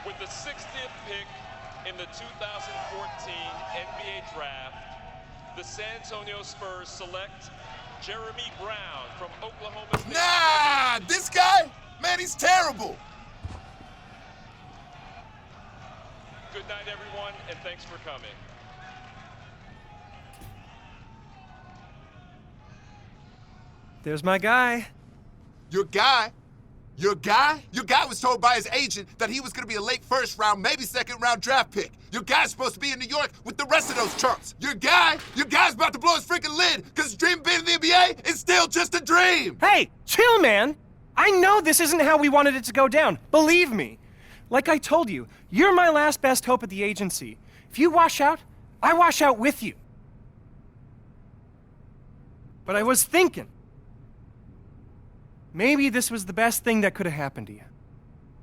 With the 60th pick in the 2014 NBA Draft, the San Antonio Spurs select Jeremy Brown from Oklahoma State. Nah, this guy? Man, he's terrible. Good night, everyone, and thanks for coming. There's my guy. Your guy? Your guy? Your guy was told by his agent that he was going to be a late first round, maybe second round draft pick. Your guy's supposed to be in New York with the rest of those chumps. Your guy's about to blow his freaking lid because his dream of being in the NBA is still just a dream. Hey, chill, man. I know this isn't how we wanted it to go down. Believe me. Like I told you, you're my last best hope at the agency. If you wash out, I wash out with you. But I was thinking, maybe this was the best thing that could have happened to you.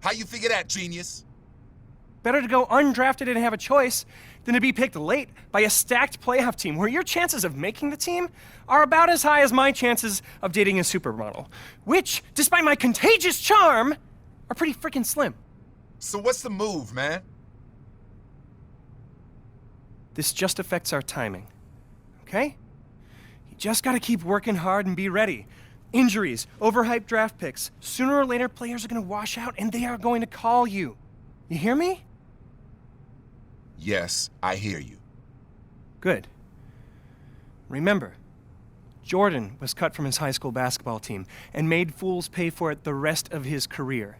How you figure that, genius? Better to go undrafted and have a choice than to be picked late by a stacked playoff team where your chances of making the team are about as high as my chances of dating a supermodel, which, despite my contagious charm, are pretty freaking slim. So what's the move, man? This just affects our timing, okay? You just gotta keep working hard and be ready. Injuries, overhyped draft picks. Sooner or later, players are gonna wash out and they are going to call you. You hear me? Yes, I hear you. Good. Remember, Jordan was cut from his high school basketball team and made fools pay for it the rest of his career.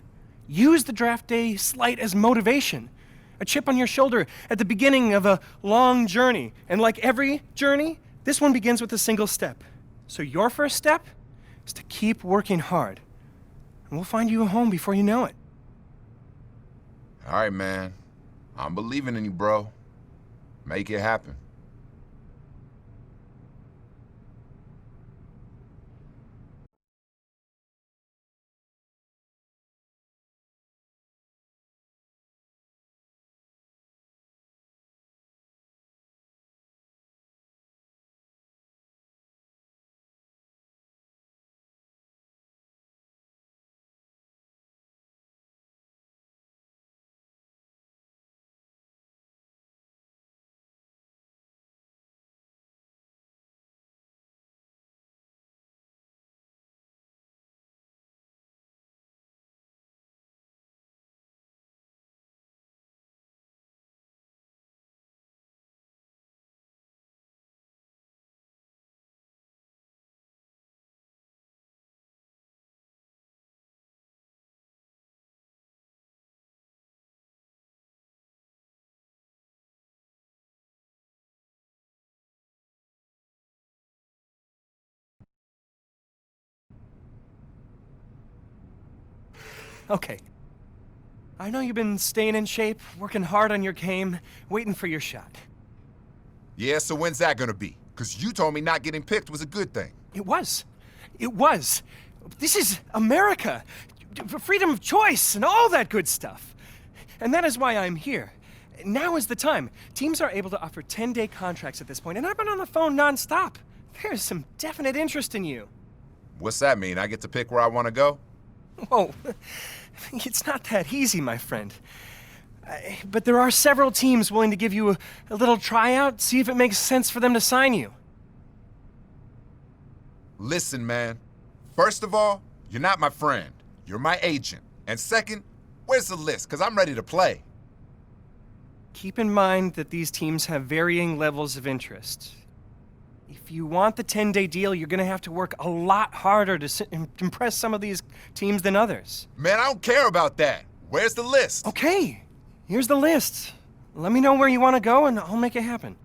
Use the draft day slight as motivation. A chip on your shoulder at the beginning of a long journey. And like every journey, this one begins with a single step. So your first step is to keep working hard. And we'll find you a home before you know it. All right, man. I'm believing in you, bro. Make it happen. Okay. I know you've been staying in shape, working hard on your game, waiting for your shot. Yeah, so when's that gonna be? Because you told me not getting picked was a good thing. It was. It was. This is America. Freedom of choice and all that good stuff. And that is why I'm here. Now is the time. Teams are able to offer 10-day contracts at this point, and I've been on the phone nonstop. There's some definite interest in you. What's that mean? I get to pick where I want to go? Whoa. It's not that easy, my friend. But there are several teams willing to give you a little tryout, see if it makes sense for them to sign you. Listen, man. First of all, you're not my friend. You're my agent. And second, where's the list? Because I'm ready to play. Keep in mind that these teams have varying levels of interest. If you want the 10-day deal, you're going to have to work a lot harder to impress some of these teams than others. Man, I don't care about that. Where's the list? Okay, here's the list. Let me know where you want to go, and I'll make it happen.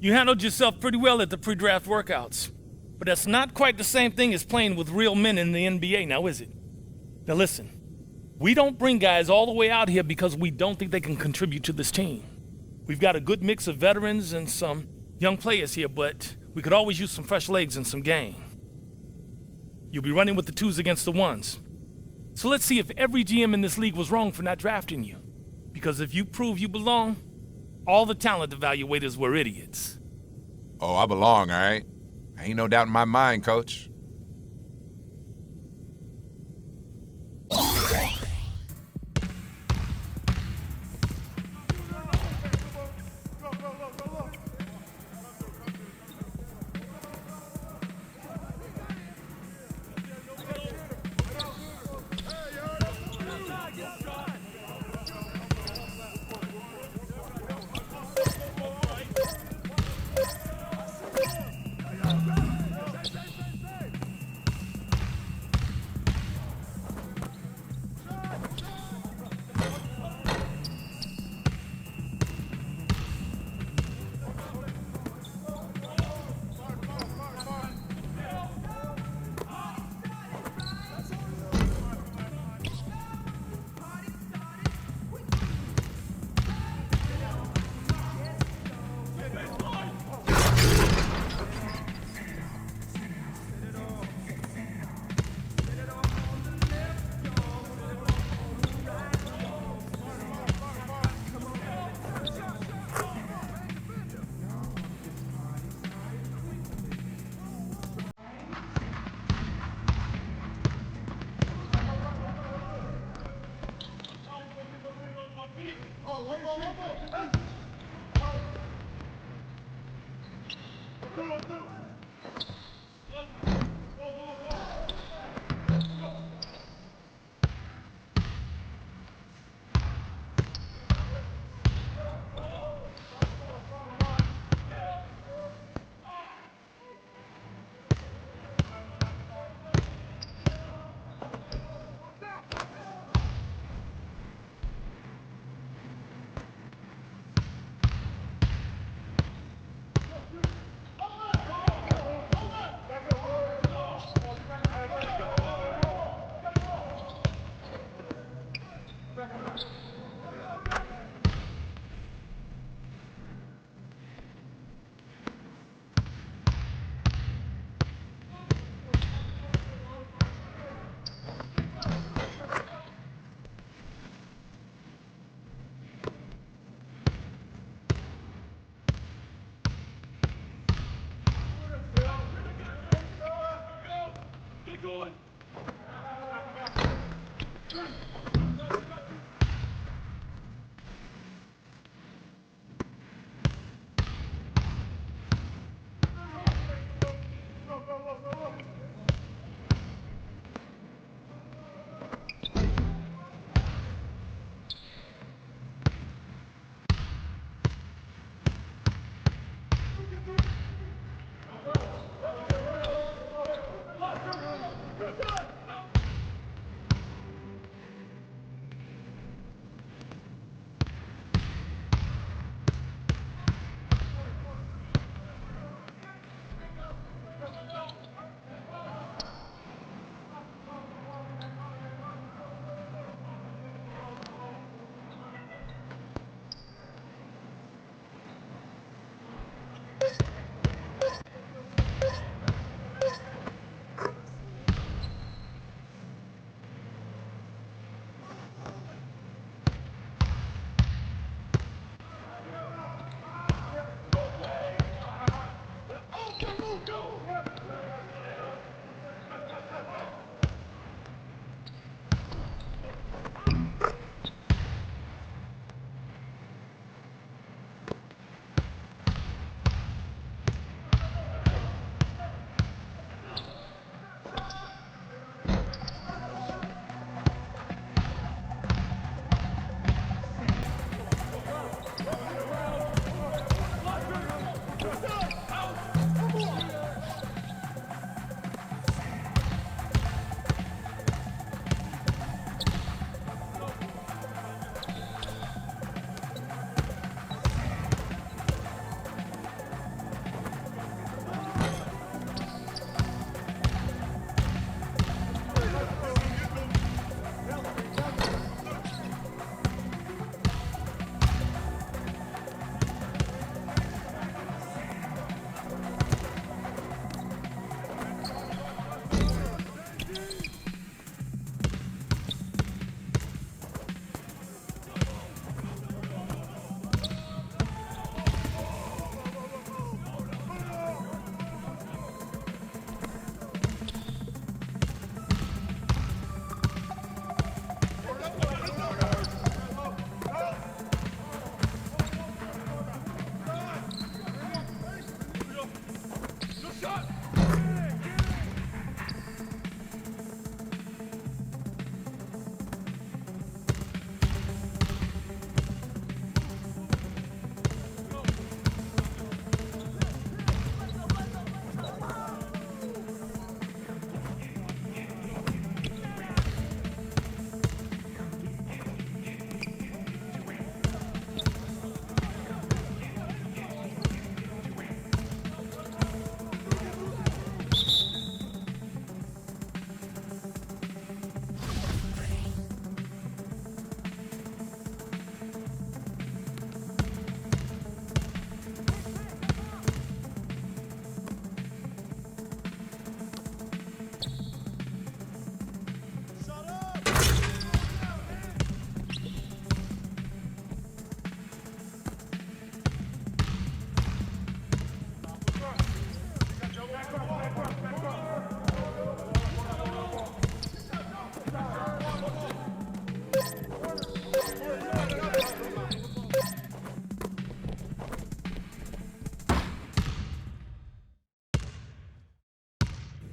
You handled yourself pretty well at the pre-draft workouts. But that's not quite the same thing as playing with real men in the NBA now, is it? Now listen, We don't bring guys all the way out here because we don't think they can contribute to this team. We've got a good mix of veterans and some young players here, but we could always use some fresh legs and some game. You'll be running with the 2s against the 1s. So let's see if every GM in this league was wrong for not drafting you. Because if you prove you belong, all the talent evaluators were idiots. Oh, I belong, all right? Ain't no doubt in my mind, Coach.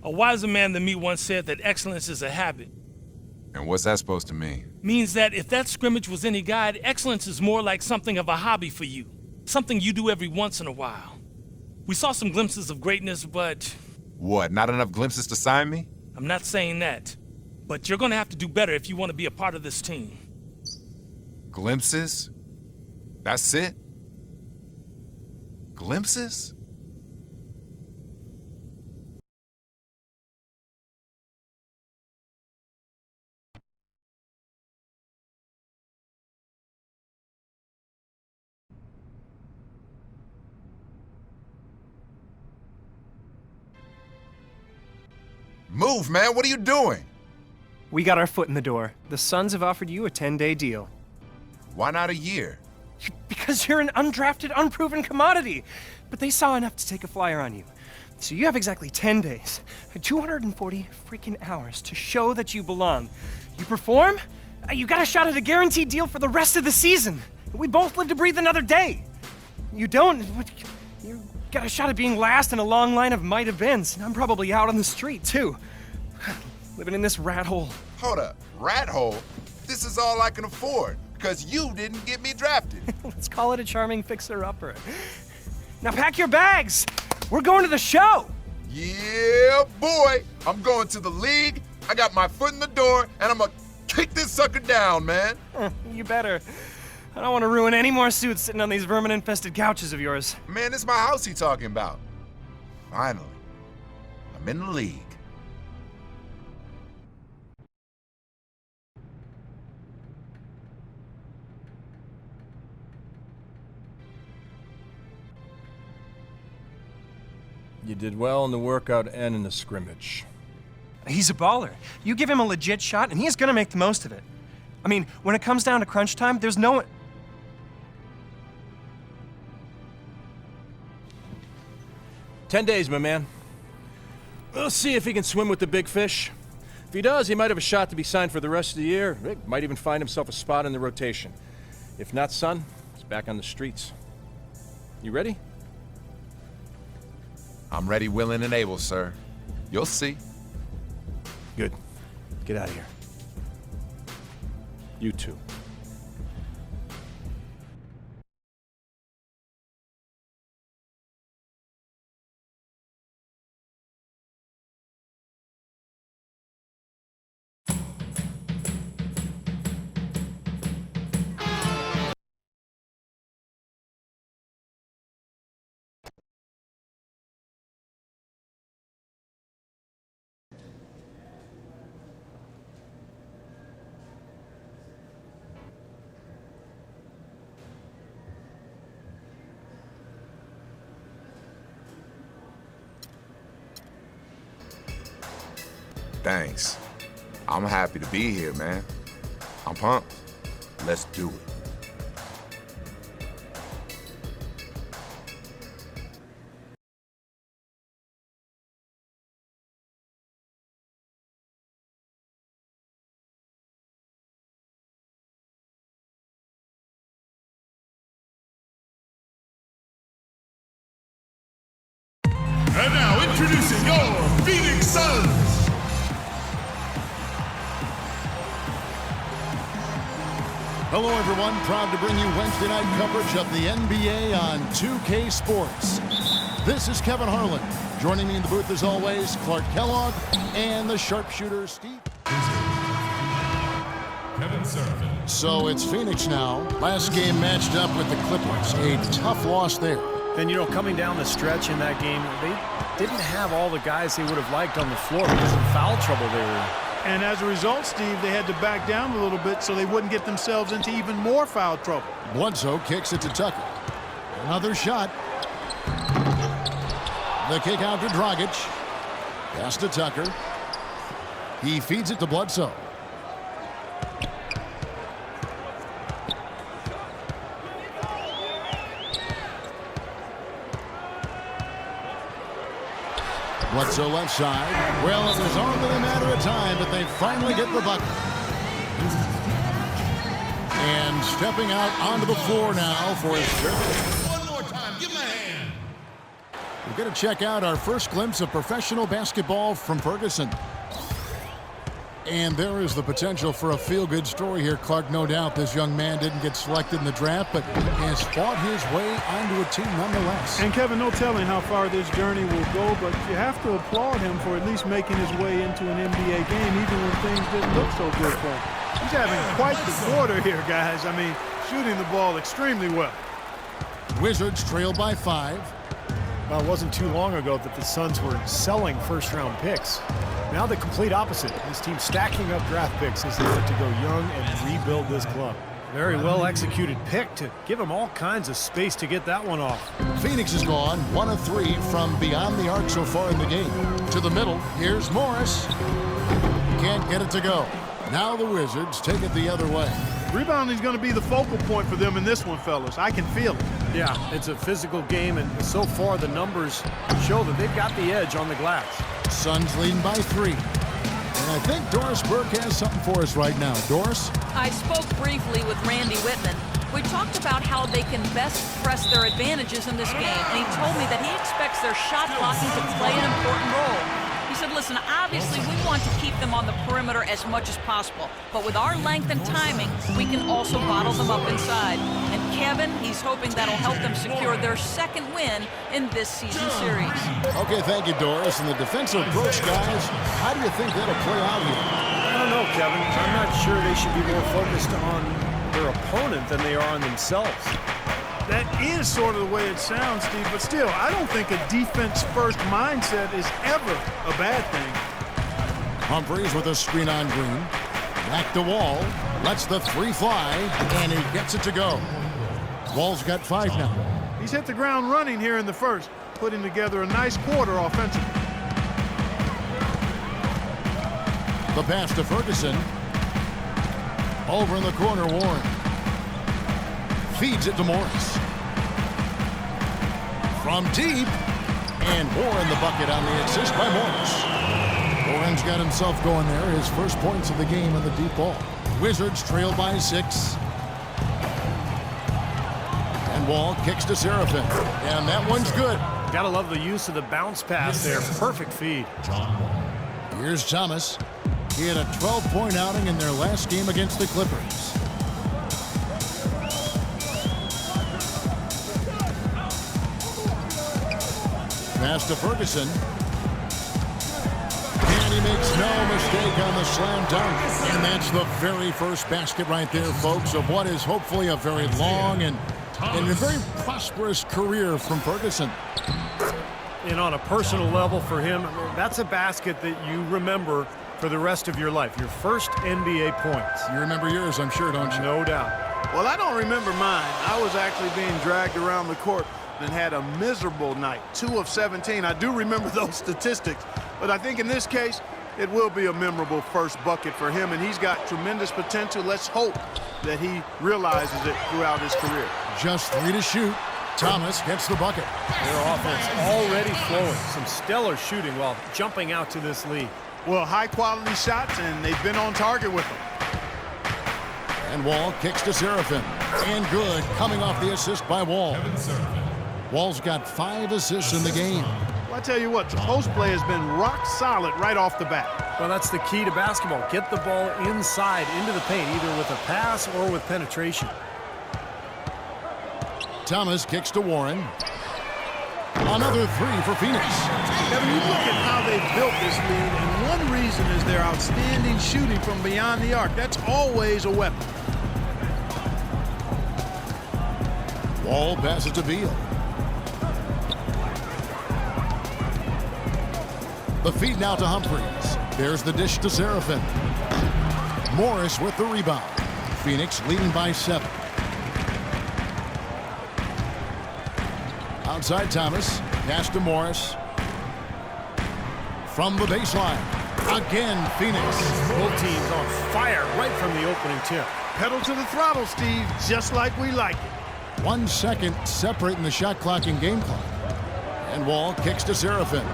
A wiser man than me once said that excellence is a habit. And what's that supposed to mean? Means that if that scrimmage was any guide, excellence is more like something of a hobby for you. Something you do every once in a while. We saw some glimpses of greatness, but... What, not enough glimpses to sign me? I'm not saying that. But you're gonna have to do better if you want to be a part of this team. Glimpses? That's it? Glimpses? Move, man. What are you doing? We got our foot in the door. The Suns have offered you a 10-day deal. Why not a year? Because you're an undrafted, unproven commodity. But they saw enough to take a flyer on you. So you have exactly 10 days, 240 freaking hours to show that you belong. You perform, you got a shot at a guaranteed deal for the rest of the season. We both live to breathe another day. You don't, you got a shot at being last in a long line of might have beens. And I'm probably out on the street, too. Living in this rat hole. Hold up, rat hole? This is all I can afford, because you didn't get me drafted. Let's call it a charming fixer-upper. Now pack your bags. We're going to the show. Yeah, boy. I'm going to the league. I got my foot in the door, and I'm gonna kick this sucker down, man. You better. I don't want to ruin any more suits sitting on these vermin-infested couches of yours. Man, this is my house he talking about. Finally, I'm in the league. You did well in the workout and in the scrimmage. He's a baller. You give him a legit shot, and he's gonna make the most of it. I mean, when it comes down to crunch time, there's no one... 10 days, my man. We'll see if he can swim with the big fish. If he does, he might have a shot to be signed for the rest of the year. He might even find himself a spot in the rotation. If not, son, he's back on the streets. You ready? I'm ready, willing, and able, sir. You'll see. Good. Get out of here. You too. Thanks. I'm happy to be here, man. I'm pumped. Let's do it. And now introducing your Phoenix Suns. Hello everyone, proud to bring you Wednesday night coverage of the NBA on 2K Sports. This is Kevin Harlan. Joining me in the booth as always, Clark Kellogg and the sharpshooter Steve. Kevin Servin. So it's Phoenix now. Last game matched up with the Clippers. A tough loss there. And, you know, coming down the stretch in that game, they didn't have all the guys they would have liked on the floor because of foul trouble they were in. And as a result, Steve, they had to back down a little bit so they wouldn't get themselves into even more foul trouble. Bledsoe kicks it to Tucker. Another shot. The kick out to Dragic. Pass to Tucker. He feeds it to Bledsoe. Bledsoe left side. Well, it was only a matter of time, but they finally get the bucket. And stepping out onto the floor now for his third. One more time, give him a hand. We're going to check out our first glimpse of professional basketball from Ferguson. And there is the potential for a feel-good story here, Clark. No doubt this young man didn't get selected in the draft, but has fought his way onto a team nonetheless. And Kevin, no telling how far this journey will go, but you have to applaud him for at least making his way into an NBA game, even when things didn't look so good for him. He's having quite the quarter here, guys. I mean, shooting the ball extremely well. Wizards trail by 5. Well, it wasn't too long ago that the Suns were selling first-round picks. Now the complete opposite. This team stacking up draft picks as they look to go young and rebuild this club. Very well executed pick to give them all kinds of space to get that one off. Phoenix is gone 1 of 3 from beyond the arc so far in the game. To the middle, here's Morris. Can't get it to go. Now the Wizards take it the other way. Rebounding is going to be the focal point for them in this one, fellas. I can feel it. Yeah, it's a physical game, and so far the numbers show that they've got the edge on the glass. Suns leading by 3. And I think Doris Burke has something for us right now. Doris? I spoke briefly with Randy Whitman. We talked about how they can best press their advantages in this game, and he told me that he expects their shot blocking to play an important role. He said, listen, obviously we want to keep them on the perimeter as much as possible, but with our length and timing, we can also bottle them up inside. And Kevin, he's hoping that'll help them secure their second win in this season series. Okay, thank you, Doris. And the defensive approach, guys, how do you think that'll play out here? I don't know, Kevin. I'm not sure they should be more focused on their opponent than they are on themselves. That is sort of the way it sounds, Steve, but still, I don't think a defense-first mindset is ever a bad thing. Humphries with a screen on Green. Back to Wall. Lets the 3 fly, and he gets it to go. Wall's got 5 now. He's hit the ground running here in the first, putting together a nice quarter offensively. The pass to Ferguson. Over in the corner, Warren. Feeds it to Morris. From deep. And Warren the bucket on the assist by Morris. Warren's got himself going there. His first points of the game on the deep ball. Wizards trail by 6. And Wall kicks to Seraphin. And that one's good. Gotta love the use of the bounce pass there. Perfect feed. Here's Thomas. He had a 12-point outing in their last game against the Clippers. Pass to Ferguson. And he makes no mistake on the slam dunk. And that's the very first basket right there, folks, of what is hopefully a very long and a very prosperous career from Ferguson. And on a personal level for him, that's a basket that you remember for the rest of your life. Your first NBA points. You remember yours, I'm sure, don't you? No doubt. Well, I don't remember mine. I was actually being dragged around the court and had a miserable night. 2 of 17. I do remember those statistics. But I think in this case, it will be a memorable first bucket for him, and he's got tremendous potential. Let's hope that he realizes it throughout his career. Just 3 to shoot. Thomas gets the bucket. Their offense already flowing. Some stellar shooting while jumping out to this lead. Well, high-quality shots, and they've been on target with them. And Wall kicks to Seraphin. And good, coming off the assist by Wall. Wall's got 5 assists in the game. Well, I tell you what, the post play has been rock solid right off the bat. Well, that's the key to basketball. Get the ball inside, into the paint, either with a pass or with penetration. Thomas kicks to Warren. Another 3 for Phoenix. Kevin, you look at how they've built this lead, and one reason is their outstanding shooting from beyond the arc. That's always a weapon. Wall passes to Beal. The feed now to Humphries. There's the dish to Seraphin. Morris with the rebound. Phoenix leading by 7. Outside Thomas. Pass to Morris. From the baseline. Again, Phoenix. Both teams on fire right from the opening tip. Pedal to the throttle, Steve, just like we like it. 1 second separating the shot clock and game clock. And Wall kicks to Seraphin.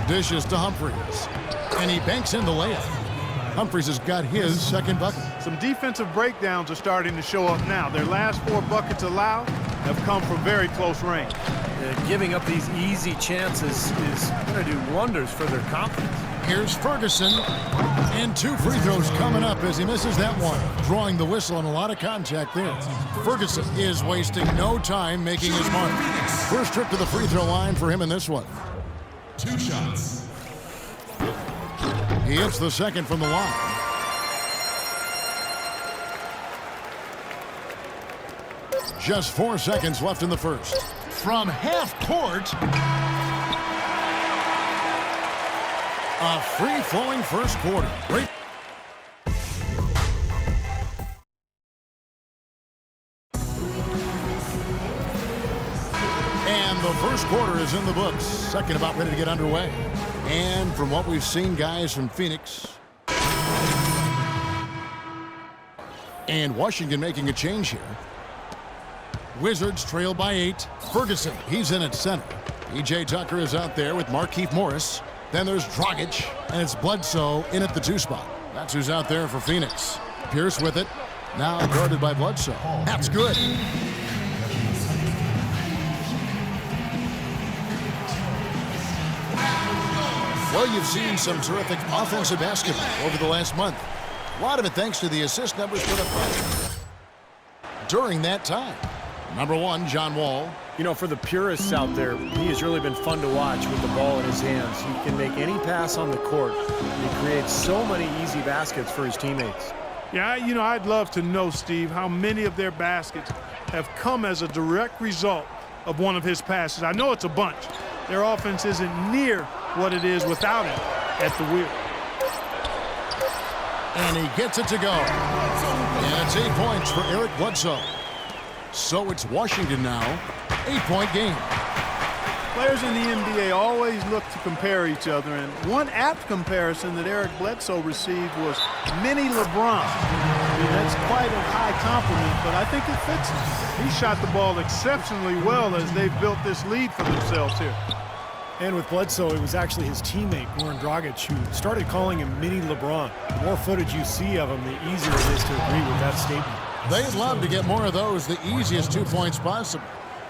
Dishes to Humphries. And he banks in the layup. Humphries has got his second bucket. Some defensive breakdowns are starting to show up now. Their last 4 buckets allowed, have come from very close range. Giving up these easy chances is going to do wonders for their confidence. Here's Ferguson, and 2 free throws coming up as he misses that one. Drawing the whistle and a lot of contact there. Ferguson is wasting no time making his mark. First trip to the free throw line for him in this one. 2 shots. He hits the second from the line. Just 4 seconds left in the first. From half court, a free-flowing first quarter. Great. And the first quarter is in the books. Second about ready to get underway. And from what we've seen, guys, from Phoenix and Washington making a change here. Wizards trail by 8. Ferguson, he's in at center. E.J. Tucker is out there with Markieff Morris. Then there's Dragic, and it's Bledsoe in at the 2 spot. That's who's out there for Phoenix. Pierce with it. Now guarded by Bledsoe. That's good. Well, you've seen some terrific offensive basketball over the last month. A lot of it thanks to the assist numbers for the front during that time. Number 1, John Wall. You know, for the purists out there, he has really been fun to watch with the ball in his hands. He can make any pass on the court. He creates so many easy baskets for his teammates. Yeah, you know, I'd love to know, Steve, how many of their baskets have come as a direct result of one of his passes. I know it's a bunch. Their offense isn't near what it is without him at the wheel. And he gets it to go. And it's 8 points for Eric Bledsoe. So it's Washington now, 8-point game. Players in the NBA always look to compare each other, and one apt comparison that Eric Bledsoe received was mini LeBron. I mean, that's quite a high compliment, but I think it fits him. He shot the ball exceptionally well as they've built this lead for themselves here. And with Bledsoe, it was actually his teammate, Goran Dragic, who started calling him mini LeBron. The more footage you see of him, the easier it is to agree with that statement. They'd love to get more of those, the easiest 2 points possible.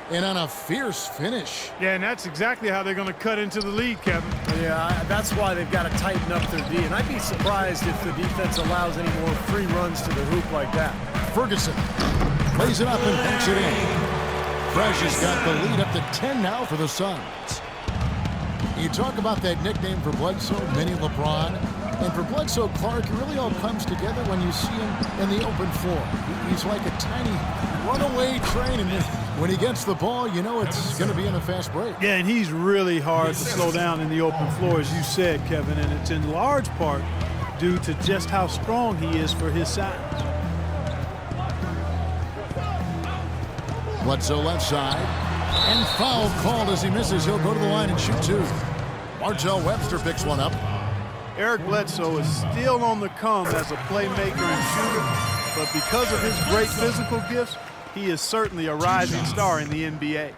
And on a fierce finish. Yeah, and that's exactly how they're going to cut into the lead, Kevin. Yeah, that's why they've got to tighten up their D. And I'd be surprised if the defense allows any more free runs to the hoop like that. Ferguson plays it up and banks it in. Fresh has got the lead up to 10 now for the Suns. You talk about that nickname for Bledsoe, mini LeBron. And for Bledsoe, Clark, it really all comes together when you see him in the open floor. He's like a tiny runaway train, and when he gets the ball, you know it's going to be in a fast break. Yeah, and he's really hard to slow down in the open floor, as you said, Kevin, and it's in large part due to just how strong he is for his size. Bledsoe left side, and foul called as he misses. He'll go to the line and shoot 2. Martell Webster picks one up. Eric Bledsoe is still on the come as a playmaker and shooter, but because of his great physical gifts, he is certainly a rising star in the NBA.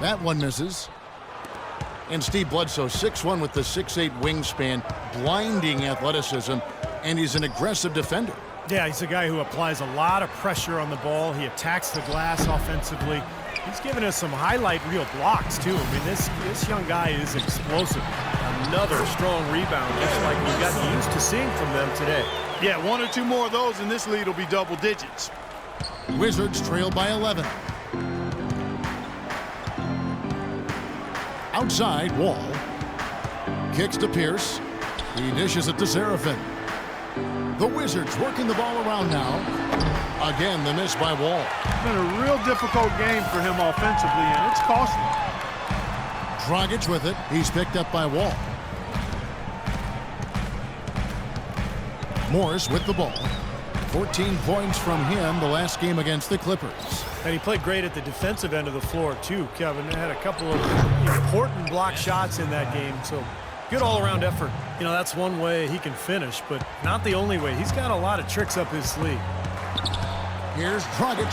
That one misses. And Steve Bledsoe, 6'1" with the 6'8" wingspan, blinding athleticism, and he's an aggressive defender. Yeah, he's a guy who applies a lot of pressure on the ball. He attacks the glass offensively. He's given us some highlight reel blocks, too. I mean, this young guy is explosive. Another strong rebound, just like we've gotten used to seeing from them today. Yeah, 1 or 2 more of those, and this lead will be double digits. Wizards trail by 11. Outside, Wall. Kicks to Pierce. He dishes it to Seraphin. The Wizards working the ball around now. Again, the miss by Wall. It's been a real difficult game for him offensively, and it's costly. Dragic with it. He's picked up by Wall. Morris with the ball. 14 points from him the last game against the Clippers. And he played great at the defensive end of the floor, too, Kevin. Had a couple of important block shots in that game, so good all-around effort. You know, that's one way he can finish, but not the only way. He's got a lot of tricks up his sleeve. Here's Dragic.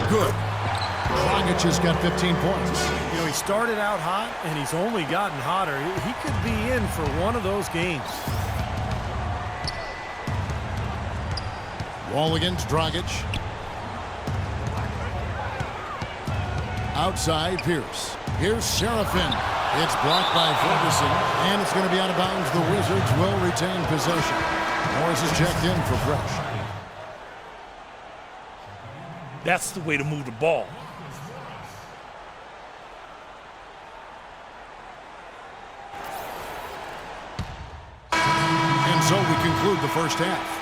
Good. Dragic has got 15 points. You know, he started out hot, and he's only gotten hotter. He could be in for one of those games. Wall against Dragic. Outside Pierce. Here's Seraphin. It's blocked by Ferguson, and it's going to be out of bounds. The Wizards will retain possession. Morris is checked in for Fresh. That's the way to move the ball. And so we conclude the first half.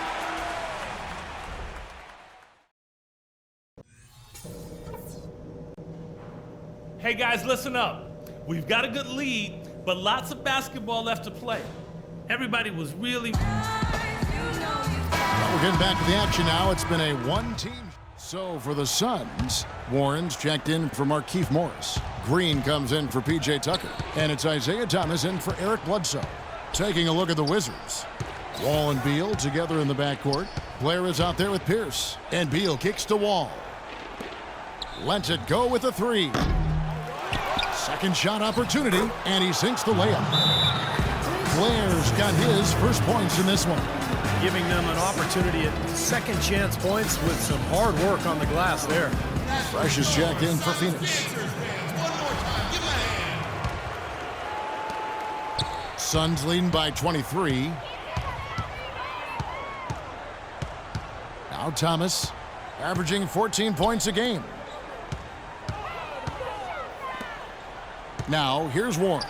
Hey guys, listen up. We've got a good lead, but lots of basketball left to play. Everybody was really... Well, we're getting back to the action now. It's been a one-team. So for the Suns, Warren's checked in for Markieff Morris. Green comes in for P.J. Tucker. And it's Isaiah Thomas in for Eric Bledsoe. Taking a look at the Wizards. Wall and Beal together in the backcourt. Blair is out there with Pierce. And Beal kicks to Wall. Lets it go with a three. Second shot opportunity, and he sinks the layup. Blair's got his first points in this one. Giving them an opportunity at second chance points with some hard work on the glass there. Fresh is checked in for Phoenix. Suns leading by 23. Now Thomas, averaging 14 points a game. Now here's Warren,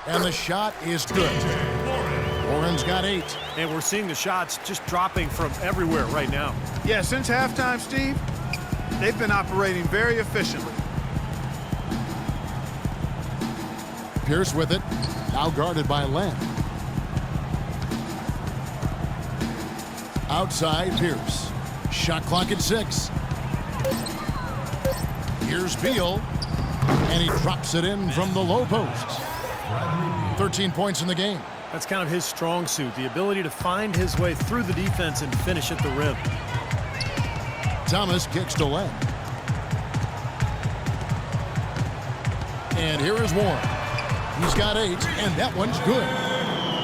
and the shot is good. Warren's got 8. And we're seeing the shots just dropping from everywhere right now. Yeah, since halftime, Steve, they've been operating very efficiently. Pierce with it, now guarded by Len. Outside Pierce. Shot clock at 6. Here's Beal, and he drops it in from the low post. 13 points in the game. That's kind of his strong suit, the ability to find his way through the defense and finish at the rim. Thomas kicks to Len. And here is Warren. He's got 8, and that one's good.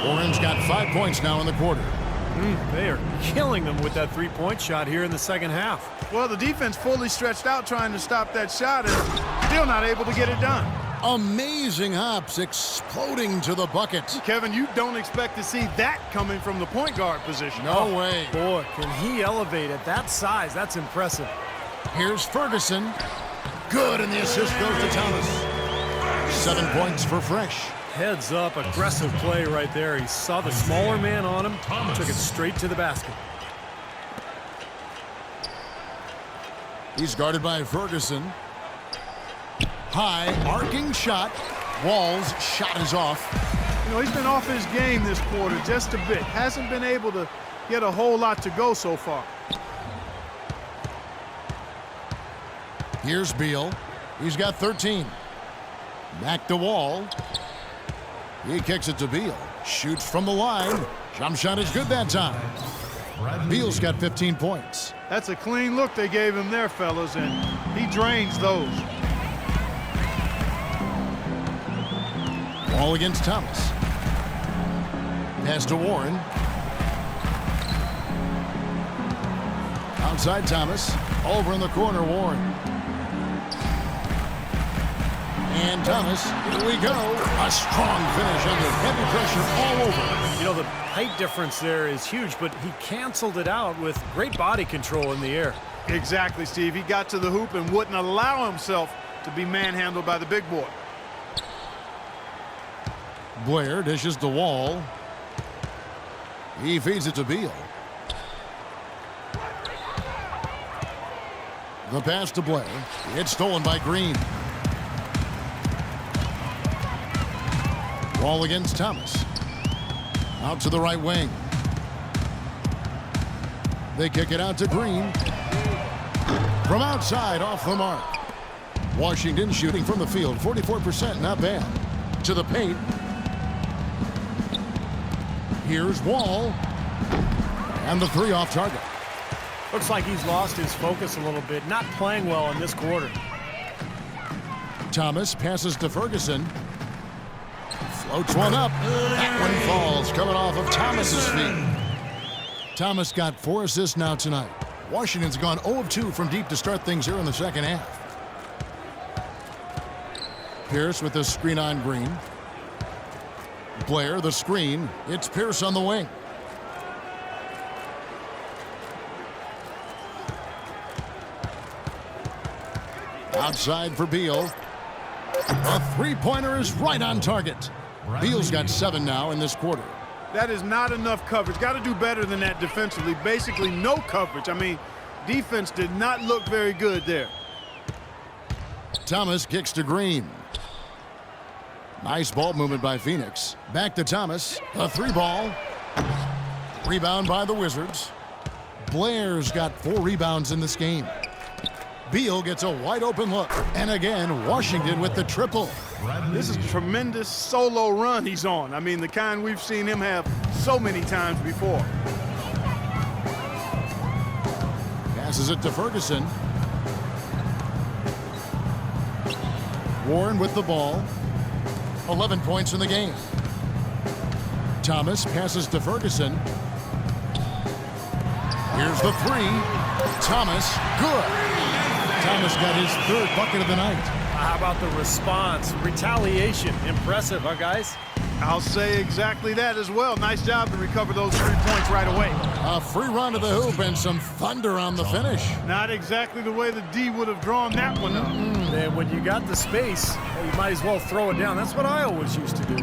Warren's got 5 points now in the quarter. They are killing them with that three-point shot here in the second half. Well, the defense fully stretched out trying to stop that shot and still not able to get it done. Amazing hops exploding to the bucket. Kevin, you don't expect to see that coming from the point guard position. No way. Boy, can he elevate at that size. That's impressive. Here's Ferguson. Good, and the assist goes to Thomas. 7 points for Fresh. Heads up, aggressive play right there. He saw the smaller man on him, took it straight to the basket. He's guarded by Ferguson. High, arcing shot. Wall's shot is off. You know, he's been off his game this quarter just a bit. Hasn't been able to get a whole lot to go so far. Here's Beal. He's got 13. Back to Wall. He kicks it to Beal. Shoots from the line. Jump shot is good that time. Beal's got 15 points. That's a clean look they gave him there, fellas, and he drains those. Wall against Thomas. Pass to Warren. Outside Thomas. Over in the corner, Warren. And Thomas, here we go. A strong finish under heavy pressure all over. You know, the height difference there is huge, but he canceled it out with great body control in the air. Exactly, Steve. He got to the hoop and wouldn't allow himself to be manhandled by the big boy. Blair dishes the Wall. He feeds it to Beal. The pass to Blair. It's stolen by Green. Wall against Thomas. Out to the right wing. They kick it out to Green. From outside, off the mark. Washington shooting from the field, 44%, not bad. To the paint. Here's Wall. And the three off target. Looks like he's lost his focus a little bit, not playing well in this quarter. Thomas passes to Ferguson. Floats one up. That one falls, coming off of Thomas's feet. Thomas got 4 assists now tonight. Washington's gone 0 of 2 from deep to start things here in the second half. Pierce with the screen on Green. Blair, the screen. It's Pierce on the wing. Outside for Beal. A three-pointer is right on target. Beal's got 7 now in this quarter. That is not enough coverage. Got to do better than that defensively. Basically no coverage. I mean, defense did not look very good there. Thomas kicks to Green. Nice ball movement by Phoenix. Back to Thomas. A 3-ball. Rebound by the Wizards. Blair's got 4 rebounds in this game. Beal gets a wide open look. And again, Washington with the triple. This is a tremendous solo run he's on. I mean, the kind we've seen him have so many times before. Passes it to Ferguson. Warren with the ball. 11 points in the game. Thomas passes to Ferguson. Here's the 3. Thomas, good. Thomas got his 3rd bucket of the night. How about the response? Retaliation. Impressive, huh, guys? I'll say exactly that as well. Nice job to recover those 3 points right away. A free run to the hoop and some thunder on the finish. Not exactly the way the D would have drawn that one up. And when you got the space, you might as well throw it down. That's what I always used to do.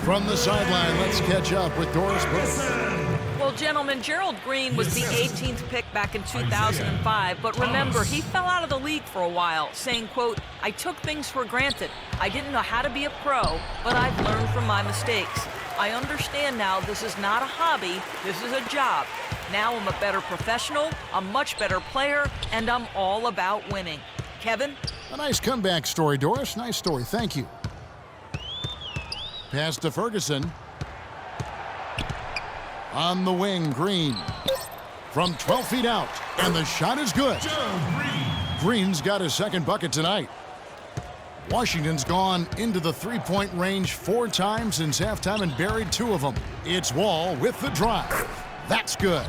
From the sideline, let's catch up with Doris Burke. Well, gentlemen, Gerald Green was the 18th pick back in 2005, but remember, he fell out of the league for a while, saying, quote, "I took things for granted. I didn't know how to be a pro, but I've learned from my mistakes. I understand now this is not a hobby, this is a job. Now I'm a better professional, a much better player, and I'm all about winning." Kevin? A nice comeback story, Doris. Nice story. Thank you. Pass to Ferguson. On the wing, Green. From 12 feet out, and the shot is good. Green's got his 2nd bucket tonight. Washington's gone into the 3-point range 4 times since halftime and buried 2 of them. It's Wall with the drive. That's good.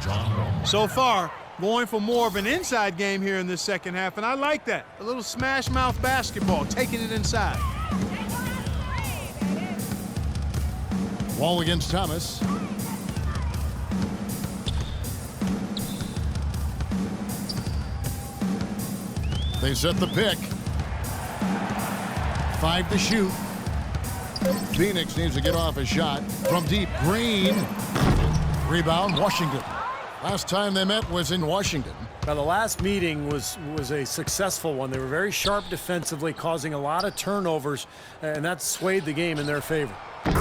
So far, going for more of an inside game here in this second half, and I like that. A little smash mouth basketball, taking it inside. Wall against Thomas. They set the pick. 5 to shoot. Phoenix needs to get off a shot. From deep, Green. Rebound, Washington. Last time they met was in Washington. Now, the last meeting was a successful one. They were very sharp defensively, causing a lot of turnovers, and that swayed the game in their favor.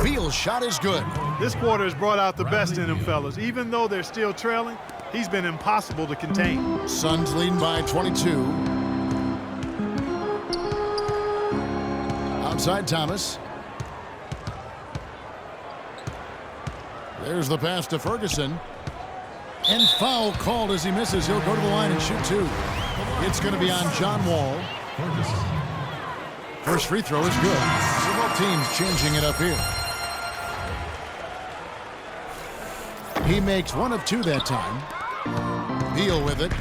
Beal's shot is good. This quarter has brought out the best in them, fellas. Even though they're still trailing, he's been impossible to contain. Suns leading by 22. Outside Thomas. There's the pass to Ferguson. And foul called as he misses. He'll go to the line and shoot 2. It's going to be on John Wall. First free throw is good. So both teams changing it up here. He makes 1 of 2 that time. Beal with it.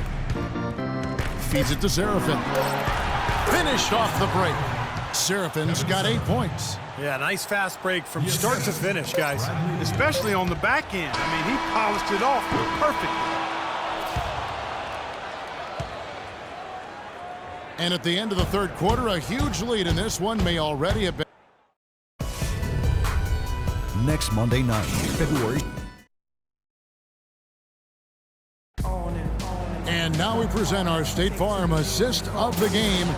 Feeds it to Seraphin. Finished off the break. Seraphin's got 8 points. Yeah, nice fast break from start to finish, guys. Especially on the back end. I mean, he polished it off perfectly. And at the end of the 3rd quarter, a huge lead in this one may already have been. Next Monday night, February. And now we present our State Farm assist of the game.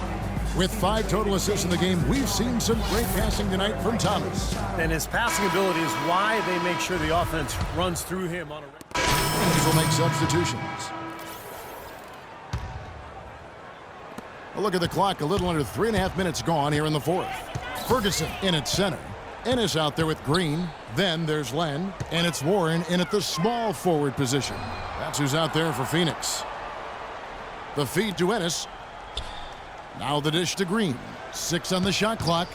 With 5 total assists in the game, we've seen some great passing tonight from Thomas. And his passing ability is why they make sure the offense runs through him on a regular. These will make substitutions. A look at the clock, a little under 3.5 minutes gone here in the 4th. Ferguson in at center. Ennis out there with Green. Then there's Len, and it's Warren in at the small forward position. That's who's out there for Phoenix. The feed to Ennis. Now the dish to Green. 6 on the shot clock.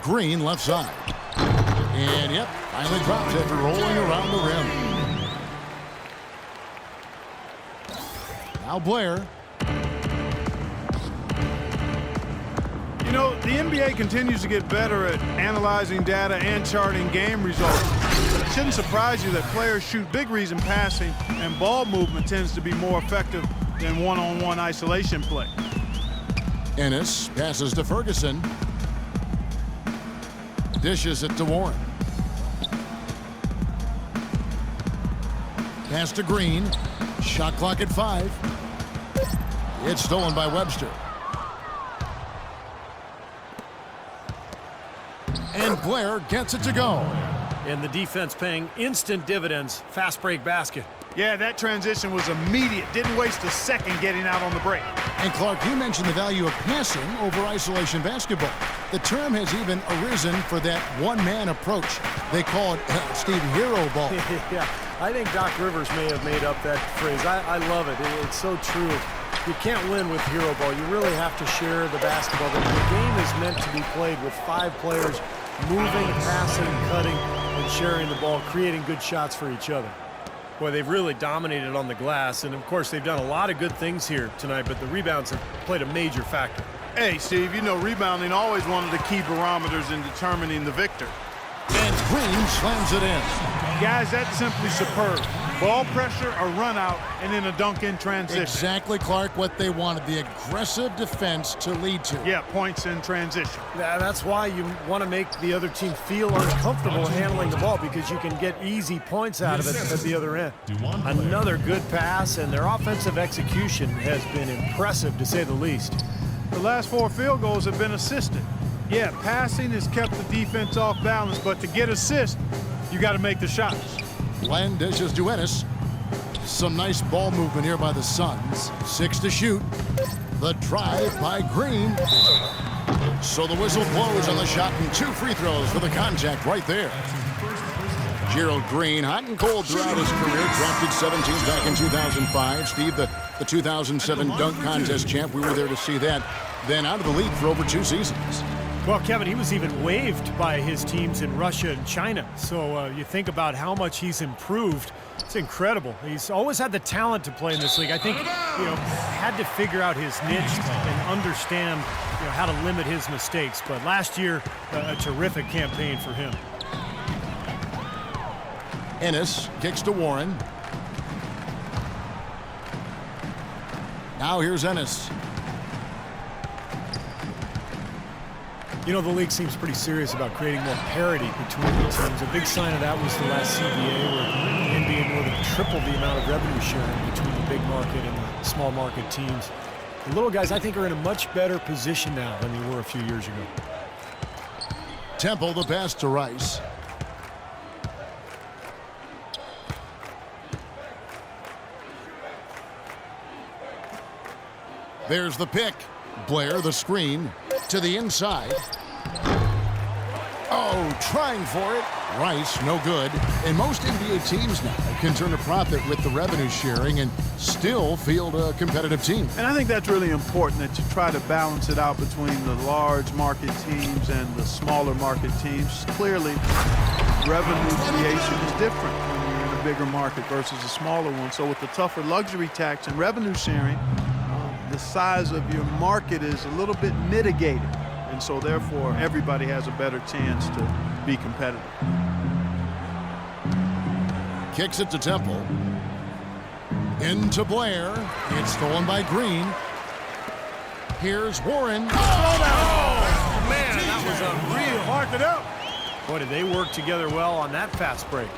Green left side. And yep, finally dropped it, rolling around the rim. Now Blair. You know, the NBA continues to get better at analyzing data and charting game results. It shouldn't surprise you that players shoot big reason passing and ball movement tends to be more effective than one-on-one isolation play. Ennis passes to Ferguson. Dishes it to Warren. Pass to Green. Shot clock at 5. It's stolen by Webster. And Blair gets it to go. And the defense paying instant dividends. Fast break basket. Yeah, that transition was immediate. Didn't waste a second getting out on the break. And Clark, you mentioned the value of passing over isolation basketball. The term has even arisen for that one-man approach. They call it, Steve, hero ball. Yeah, I think Doc Rivers may have made up that phrase. I love it. It's so true. You can't win with hero ball. You really have to share the basketball. The game is meant to be played with 5 players moving, passing, cutting, and sharing the ball, creating good shots for each other. Boy, they've really dominated on the glass, and of course they've done a lot of good things here tonight, but the rebounds have played a major factor. Hey, Steve, you know rebounding always one of the key barometers in determining the victor. And Green slams it in. Guys, that's simply superb. Ball pressure, a run out, and then a dunk in transition. Exactly, Clark, what they wanted, the aggressive defense to lead to. Yeah, points in transition. That's why you want to make the other team feel uncomfortable handling the ball, because you can get easy points out of it at the other end. Another good pass, and their offensive execution has been impressive, to say the least. The last 4 field goals have been assisted. Yeah, passing has kept the defense off balance, but to get assists, you got to make the shots. Len dishes to Ennis. Some nice ball movement here by the Suns. 6 to shoot. The drive by Green. So the whistle blows on the shot, and 2 free throws for the contact right there. Gerald Green, hot and cold throughout his career, drafted 17th back in 2005. Steve, the 2007 dunk contest champ, we were there to see that. Then out of the league for over 2 seasons. Well, Kevin, he was even waived by his teams in Russia and China. So you think about how much he's improved. It's incredible. He's always had the talent to play in this league. I think, had to figure out his niche and understand, how to limit his mistakes. But last year, a terrific campaign for him. Ennis kicks to Warren. Now here's Ennis. The league seems pretty serious about creating more parity between the teams. A big sign of that was the last CBA, where the NBA more than tripled the amount of revenue sharing between the big market and the small market teams. The little guys, I think, are in a much better position now than they were a few years ago. Temple, the pass to Rice. There's the pick. Blair, the screen, to the inside. Oh, trying for it. Rice, no good. And most NBA teams now can turn a profit with the revenue sharing and still field a competitive team. And I think that's really important, that you try to balance it out between the large market teams and the smaller market teams. Clearly, revenue creation is different when you're in a bigger market versus a smaller one. So with the tougher luxury tax and revenue sharing, the size of your market is a little bit mitigated. And so therefore, everybody has a better chance to be competitive. Kicks it to Temple. Into Blair. It's stolen by Green. Here's Warren. Oh, man, that was unreal. Mark it up. Boy, did they work together well on that fast break.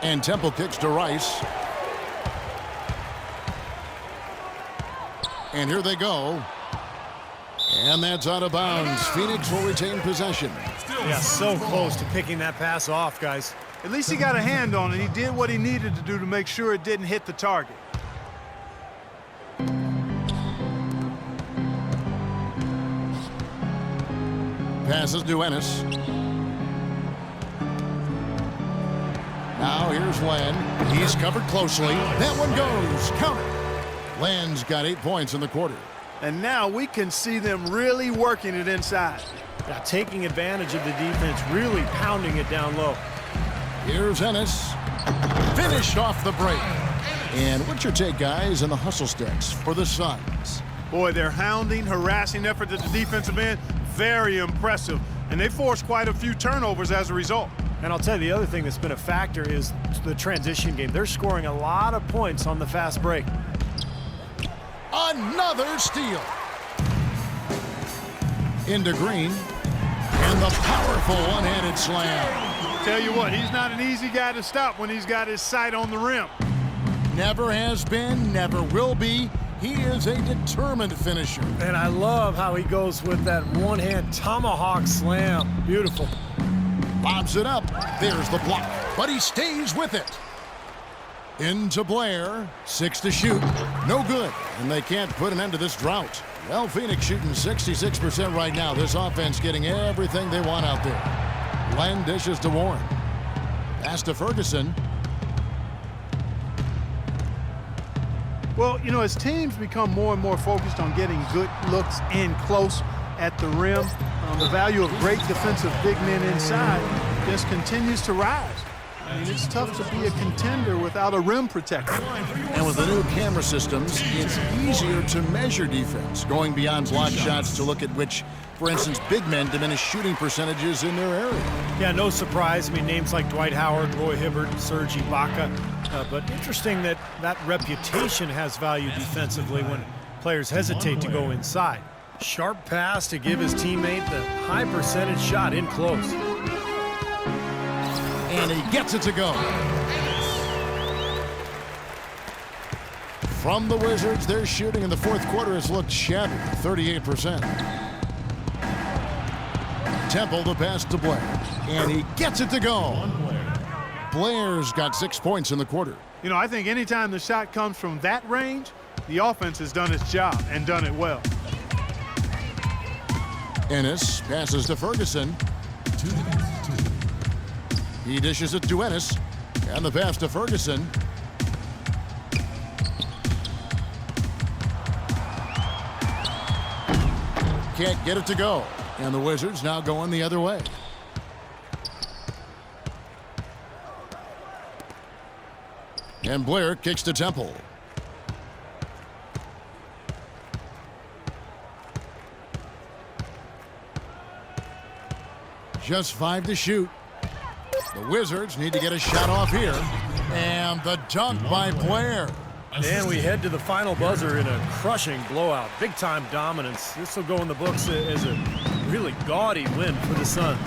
And Temple kicks to Rice. And here they go. And that's out of bounds. Phoenix will retain possession. Yeah, so close to picking that pass off, guys. At least he got a hand on it. He did what he needed to do to make sure it didn't hit the target. Passes to Ennis. Now here's Len. He's covered closely. That one goes. Count it. Len's got 8 points in the quarter. And now we can see them really working it inside. Yeah, taking advantage of the defense, really pounding it down low. Here's Ennis. Finished off the break. And what's your take, guys, on the hustle sticks for the Suns? Boy, their hounding, harassing effort at the defensive end, very impressive. And they forced quite a few turnovers as a result. And I'll tell you, the other thing that's been a factor is the transition game. They're scoring a lot of points on the fast break. Another steal. Into Green. And the powerful one-handed slam. Tell you what, he's not an easy guy to stop when he's got his sight on the rim. Never has been, never will be. He is a determined finisher. And I love how he goes with that one-hand tomahawk slam. Beautiful. Lobs it up. There's the block. But he stays with it. Into Blair. 6 to shoot. No good. And they can't put an end to this drought. Well, Phoenix shooting 66% right now. This offense getting everything they want out there. Len dishes to Warren. Pass to Ferguson. Well, you know, as teams become more and more focused on getting good looks in close at the rim, the value of great defensive big men inside just continues to rise. I mean, it's tough to be a contender without a rim protector. And with the new camera systems, it's easier to measure defense, going beyond block shots to look at which, for instance, big men diminish shooting percentages in their area. Yeah, no surprise. I mean, names like Dwight Howard, Roy Hibbert, Serge Ibaka. But interesting that that reputation has value defensively when players hesitate to go inside. Sharp pass to give his teammate the high percentage shot in close. And he gets it to go. From the Wizards, their shooting in the fourth quarter has looked shabby, 38%. Temple the pass to Blair. And he gets it to go. Blair's got 6 points in the quarter. You know, I think anytime the shot comes from that range, the offense has done its job and done it well. Ennis passes to Ferguson. He dishes it to Ennis. And the pass to Ferguson. Can't get it to go. And the Wizards now going the other way. And Blair kicks to Temple. Just 5 to shoot. The Wizards need to get a shot off here. And the dunk by Blair. And we head to the final buzzer in a crushing blowout. Big-time dominance. This will go in the books as a really gaudy win for the Suns.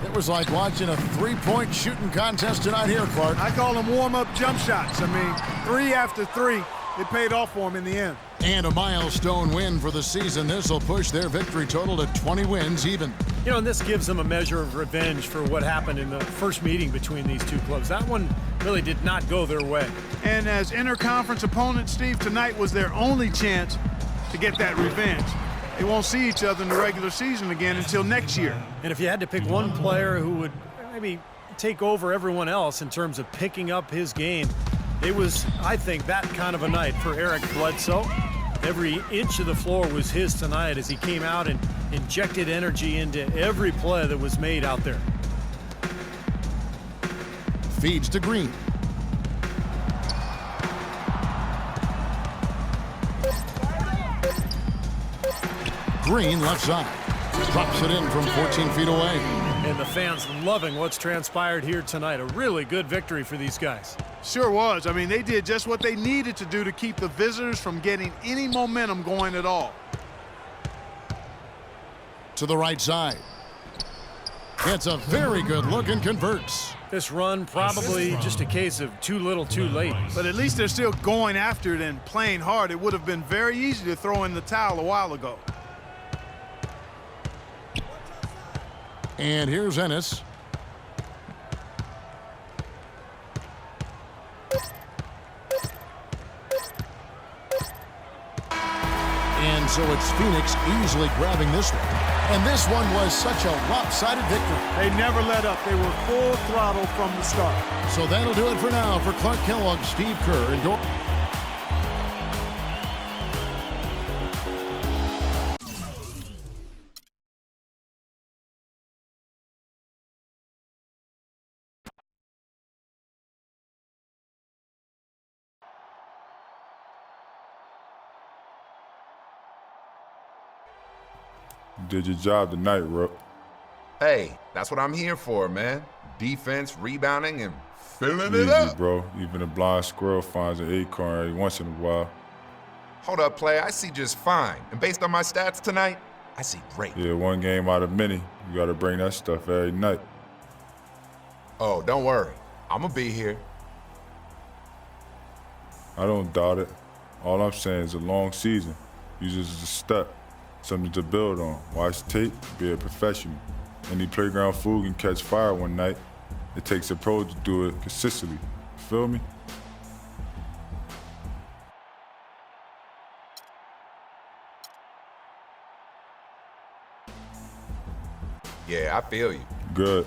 It was like watching a three-point shooting contest tonight here, Clark. I call them warm-up jump shots. I mean, 3 after 3, it paid off for them in the end. And a milestone win for the season. This will push their victory total to 20 wins even. You know, and this gives them a measure of revenge for what happened in the first meeting between these two clubs. That one really did not go their way. And as interconference opponents, Steve, tonight was their only chance to get that revenge. They won't see each other in the regular season again until next year. And if you had to pick one player who would maybe take over everyone else in terms of picking up his game, it was, I think, that kind of a night for Eric Bledsoe. Every inch of the floor was his tonight as he came out and injected energy into every play that was made out there. Feeds to Green. Green left side. Drops it in from 14 feet away. And the fans loving what's transpired here tonight. A really good victory for these guys. Sure was. I mean, they did just what they needed to do to keep the visitors from getting any momentum going at all. To the right side. It's a very good look and converts. This run probably just a case of too little too late. But at least they're still going after it and playing hard. It would have been very easy to throw in the towel a while ago. And here's Ennis. And so it's Phoenix easily grabbing this one. And this one was such a lopsided victory. They never let up. They were full throttle from the start. So that'll do it for now. For Clark Kellogg, Steve Kerr, and You did your job tonight, Rook. Hey, that's what I'm here for, man. Defense, rebounding, and filling it Easy, up. bro. Even a blind squirrel finds an acorn every once in a while. Hold up, player. I see just fine. And based on my stats tonight, I see great. Yeah, one game out of many. You gotta bring that stuff every night. Oh, don't worry. I'm gonna be here. I don't doubt it. All I'm saying is a long season. Use it as a step, something to build on. Watch tape, be a professional. Any playground fool can catch fire one night. It takes a pro to do it consistently. Feel me? Yeah, I feel you. Good.